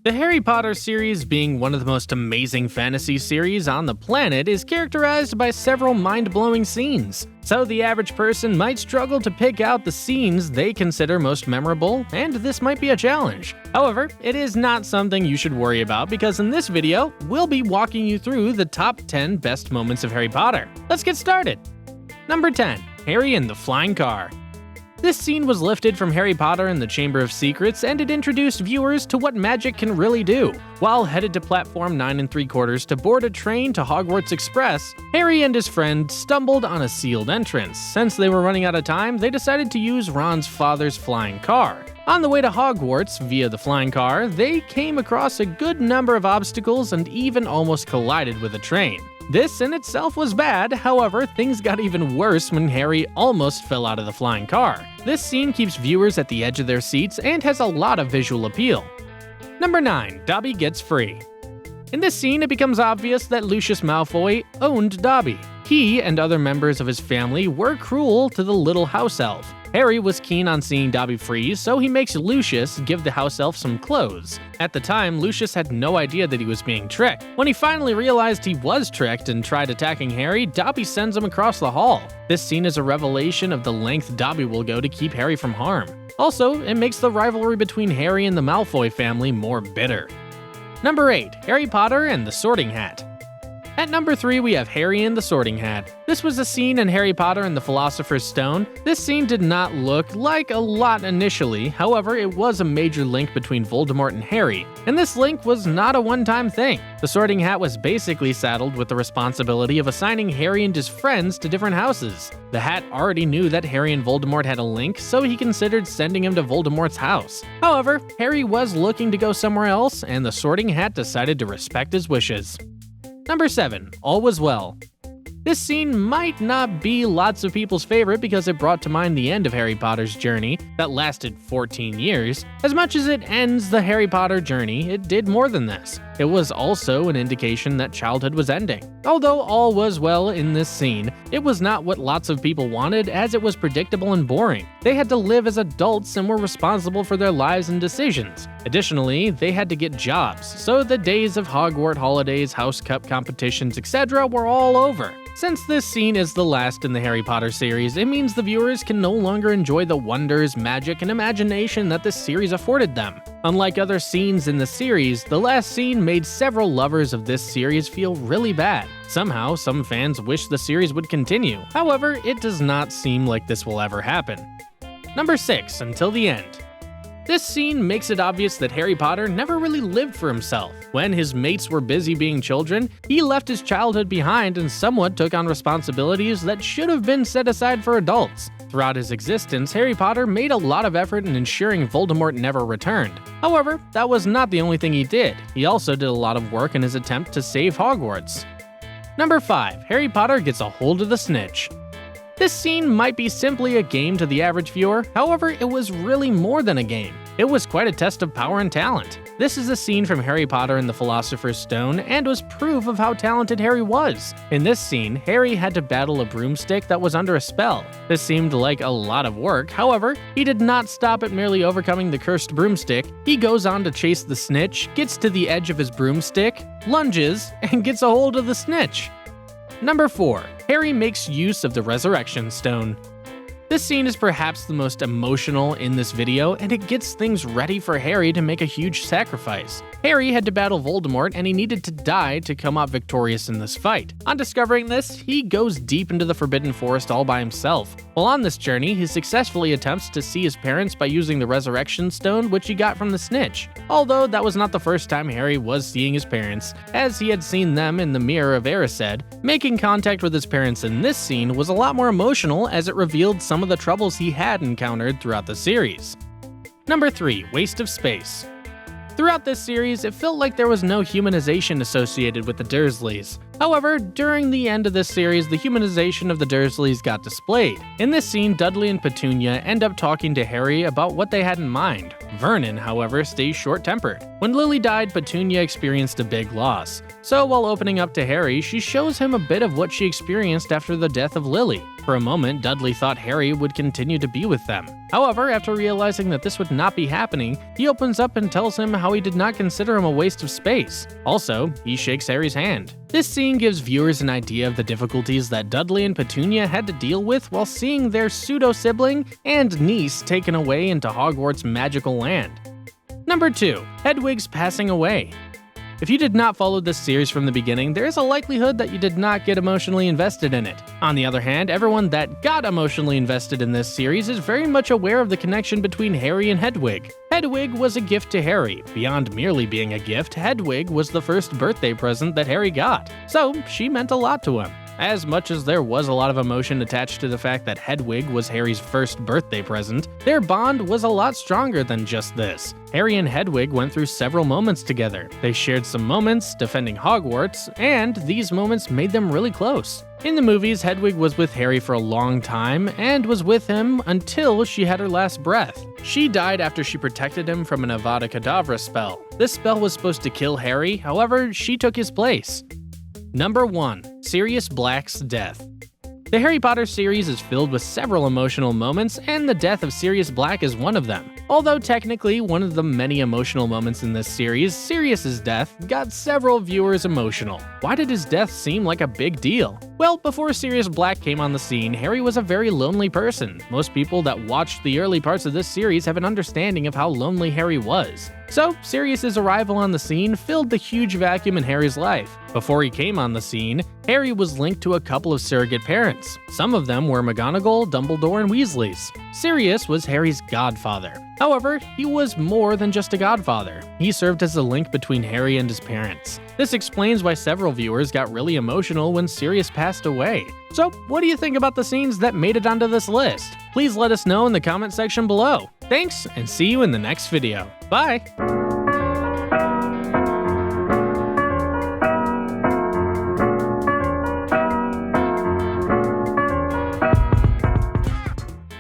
The Harry Potter series, being one of the most amazing fantasy series on the planet, is characterized by several mind-blowing scenes. So the average person might struggle to pick out the scenes they consider most memorable, and this might be a challenge. However, it is not something you should worry about because in this video, we'll be walking you through the top 10 best moments of Harry Potter. Let's get started! Number 10. Harry in the Flying Car. This scene was lifted from Harry Potter and the Chamber of Secrets, and it introduced viewers to what magic can really do. While headed to platform 9 3/4 to board a train to Hogwarts Express, Harry and his friend stumbled on a sealed entrance. Since they were running out of time, they decided to use Ron's father's flying car. On the way to Hogwarts via the flying car, they came across a good number of obstacles and even almost collided with a train. This in itself was bad, however, things got even worse when Harry almost fell out of the flying car. This scene keeps viewers at the edge of their seats and has a lot of visual appeal. Number 9. Dobby gets free. In this scene, it becomes obvious that Lucius Malfoy owned Dobby. He and other members of his family were cruel to the little house elf. Harry was keen on seeing Dobby free, so he makes Lucius give the house elf some clothes. At the time, Lucius had no idea that he was being tricked. When he finally realized he was tricked and tried attacking Harry, Dobby sends him across the hall. This scene is a revelation of the length Dobby will go to keep Harry from harm. Also, it makes the rivalry between Harry and the Malfoy family more bitter. Number 8. Harry Potter and the Sorting Hat. At number 3, we have Harry and the Sorting Hat. This was a scene in Harry Potter and the Philosopher's Stone. This scene did not look like a lot initially, however, it was a major link between Voldemort and Harry, and this link was not a one-time thing. The Sorting Hat was basically saddled with the responsibility of assigning Harry and his friends to different houses. The hat already knew that Harry and Voldemort had a link, so he considered sending him to Voldemort's house. However, Harry was looking to go somewhere else, and the Sorting Hat decided to respect his wishes. Number 7. All Was Well. This scene might not be lots of people's favorite because it brought to mind the end of Harry Potter's journey that lasted 14 years. As much as it ends the Harry Potter journey, it did more than this. It was also an indication that childhood was ending. Although all was well in this scene, it was not what lots of people wanted as it was predictable and boring. They had to live as adults and were responsible for their lives and decisions. Additionally, they had to get jobs, so the days of Hogwarts holidays, house cup competitions, etc. were all over. Since this scene is the last in the Harry Potter series, it means the viewers can no longer enjoy the wonders, magic, and imagination that this series afforded them. Unlike other scenes in the series, the last scene made several lovers of this series feel really bad. Somehow, some fans wish the series would continue. However, it does not seem like this will ever happen. Number 6. Until the End. This scene makes it obvious that Harry Potter never really lived for himself. When his mates were busy being children, he left his childhood behind and somewhat took on responsibilities that should have been set aside for adults. Throughout his existence, Harry Potter made a lot of effort in ensuring Voldemort never returned. However, that was not the only thing he did. He also did a lot of work in his attempt to save Hogwarts. Number 5. Harry Potter gets a hold of the Snitch. This scene might be simply a game to the average viewer, however, it was really more than a game. It was quite a test of power and talent. This is a scene from Harry Potter and the Philosopher's Stone and was proof of how talented Harry was. In this scene, Harry had to battle a broomstick that was under a spell. This seemed like a lot of work, however, he did not stop at merely overcoming the cursed broomstick. He goes on to chase the Snitch, gets to the edge of his broomstick, lunges, and gets a hold of the Snitch. Number 4. Harry makes use of the Resurrection Stone. This scene is perhaps the most emotional in this video, and it gets things ready for Harry to make a huge sacrifice. Harry had to battle Voldemort, and he needed to die to come out victorious in this fight. On discovering this, he goes deep into the Forbidden Forest all by himself. While on this journey, he successfully attempts to see his parents by using the Resurrection Stone, which he got from the Snitch. Although that was not the first time Harry was seeing his parents, as he had seen them in the Mirror of Erised. Making contact with his parents in this scene was a lot more emotional as it revealed some of the troubles he had encountered throughout the series. Number 3. Waste of Space. Throughout this series, it felt like there was no humanization associated with the Dursleys. However, during the end of this series, the humanization of the Dursleys got displayed. In this scene, Dudley and Petunia end up talking to Harry about what they had in mind. Vernon, however, stays short-tempered. When Lily died, Petunia experienced a big loss. So while opening up to Harry, she shows him a bit of what she experienced after the death of Lily. For a moment, Dudley thought Harry would continue to be with them. However, after realizing that this would not be happening, he opens up and tells him how he did not consider him a waste of space. Also, he shakes Harry's hand. This scene gives viewers an idea of the difficulties that Dudley and Petunia had to deal with while seeing their pseudo-sibling and niece taken away into Hogwarts' magical land. Number 2. Hedwig's passing away. If you did not follow this series from the beginning, there is a likelihood that you did not get emotionally invested in it. On the other hand, everyone that got emotionally invested in this series is very much aware of the connection between Harry and Hedwig. Hedwig was a gift to Harry. Beyond merely being a gift, Hedwig was the first birthday present that Harry got, so she meant a lot to him. As much as there was a lot of emotion attached to the fact that Hedwig was Harry's first birthday present, their bond was a lot stronger than just this. Harry and Hedwig went through several moments together. They shared some moments defending Hogwarts, and these moments made them really close. In the movies, Hedwig was with Harry for a long time and was with him until she had her last breath. She died after she protected him from an Avada Kedavra spell. This spell was supposed to kill Harry, however, she took his place. Number 1. Sirius Black's death. The Harry Potter series is filled with several emotional moments, and the death of Sirius Black is one of them. Although technically one of the many emotional moments in this series, Sirius's death got several viewers emotional. Why did his death seem like a big deal? Well, before Sirius Black came on the scene, Harry was a very lonely person. Most people that watched the early parts of this series have an understanding of how lonely Harry was. So, Sirius's arrival on the scene filled the huge vacuum in Harry's life. Before he came on the scene, Harry was linked to a couple of surrogate parents. Some of them were McGonagall, Dumbledore, and Weasley's. Sirius was Harry's godfather. However, he was more than just a godfather. He served as a link between Harry and his parents. This explains why several viewers got really emotional when Sirius passed away. So, what do you think about the scenes that made it onto this list? Please let us know in the comment section below. Thanks, and see you in the next video. Bye!